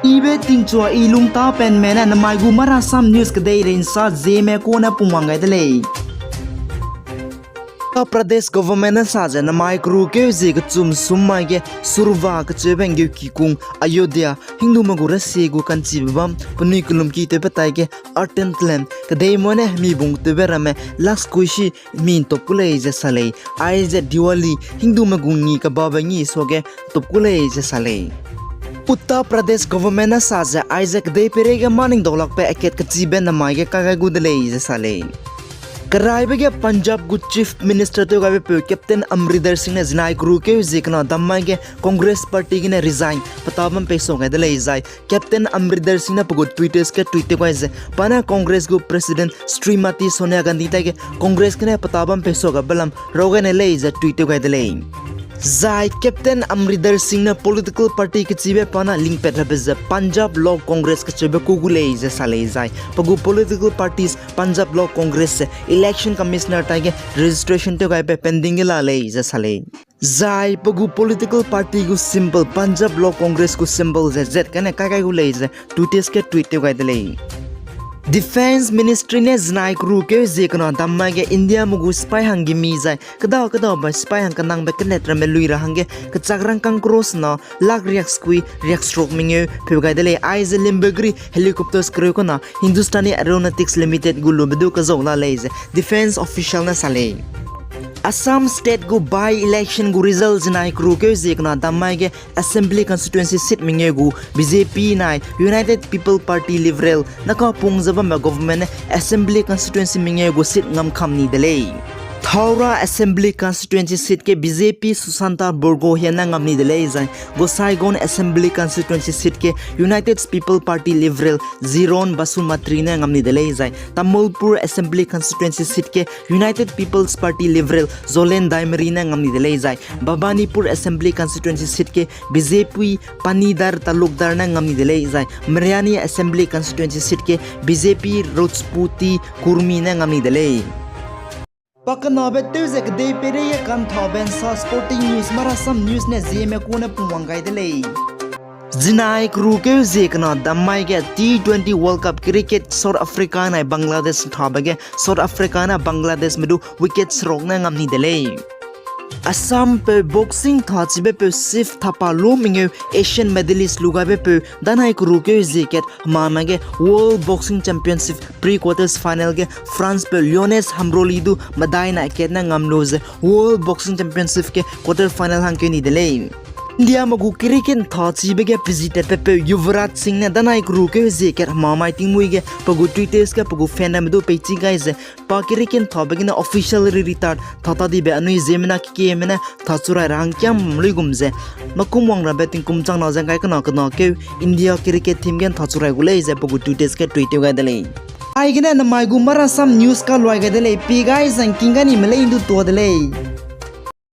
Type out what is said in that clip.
Ibe tingchua ilung ta pen mena na mai gu mara sam news ka dei rin sa zeme ko na pumangai dele. Uttar Pradesh government sa na mai kru ke je ka chum summa ge surwa ka chebeng ge ki kung Ayodhya Hindu magura se gu kan chibam puni kulum ki te patai ge atent len ka dei mone mi bung te berame las kuishi min to pulei je sale ai je Diwali Hindu magung ni ka babangi so ge to pulei je sale. Uttar Pradesh government na saja Isaac de perega maning dolak pe aket kachiben na maige kaga gudle je sale. Karai bege Punjab gu chief minister to gabe pe Captain Amrinder Singh ne jinai guru ke jikna damma ge Congress party ge ne resign patabam pe so ga dele jai Captain Amrinder Singh na pugo tweets ke tweet ko je pana Congress gu president Srimati Sonia Gandhi ta ge Congress ke ne patabam pe so ga balam roga ne le je tweet ko dele Zai Captain Amrinder Singh na political party ke chibe pana link pe rabe Punjab Law Congress ke chibe kugule je sale zai pagu political parties Punjab Law Congress election commissioner ta ge registration to pe pending la le je sale zai pagu political party gu symbol Punjab Law Congress gu symbol je z kane kai gu le je tweets ke tweet to dele Defense Ministry ne znai kru ke jekna damma ge India mugu spy hangi mi jai kada ba spy hang kanang be knetra me lui ra hange ka chagrang kang cross na lag riak squi riak stroke minge phega dele aiz limbagri helicopters kru ko na Hindustani Aeronautics Limited gulu bedu ka zongla leize defense official na sale Assam state go by election go results nai kru ke jekna damma ge assembly constituency seat minge gu BJP nai United People Party Liberal naka pungjaba ma government assembly constituency minge go seat ngam khamni dele Thaura assembly constituency seat ke BJP Susanta Borgo hiana ngamni dele jai go Saigon assembly constituency seat ke United People Party Liberal Ziron Basumatri na ngamni dele jai Tamulpur assembly constituency seat ke United People's Party Liberal Zolen Daimari na ngamni dele jai Babanipur assembly constituency seat ke BJP Panidar Talukdar na ngamni dele jai Mariani assembly constituency seat ke BJP Rojputi Kurmi na ngamni dele Pakana betu zek de pereya kan thoben sa sporting news marasam news ne zeme kone pumangai dele Jinai kru ke jekna damai ge T20 World Cup cricket South Africa na Bangladesh thabage South Africa na Bangladesh medu wickets rokna ngamni dele Assam pe boxing thachibe pe sif thapa lo minge Asian medalist lugabe pe danai kru ke jeket mamage World Boxing Championship pre-quarters final ge France pe Lioness Hamroli du madai na ketna ngamloze World Boxing Championship ke quarter final hangke ni dele India magu cricket thachibe ge visited pe Yuvraj Singh ne danai kru ke jeket mamai tingmui ge pagu tweets ke pagu fandom du pe chigai pa cricket thabage na officially retired thata dibe anui zemna ke mena thachura rang kyam mluigumje makumwang ra betting kumchang na jangai kana ke India cricket team gen thachura gule je pagu tweets ke tweet ga dele ai gena na mai gu mara sam news ka loi ga dele pi guys and kingani mele indu to dele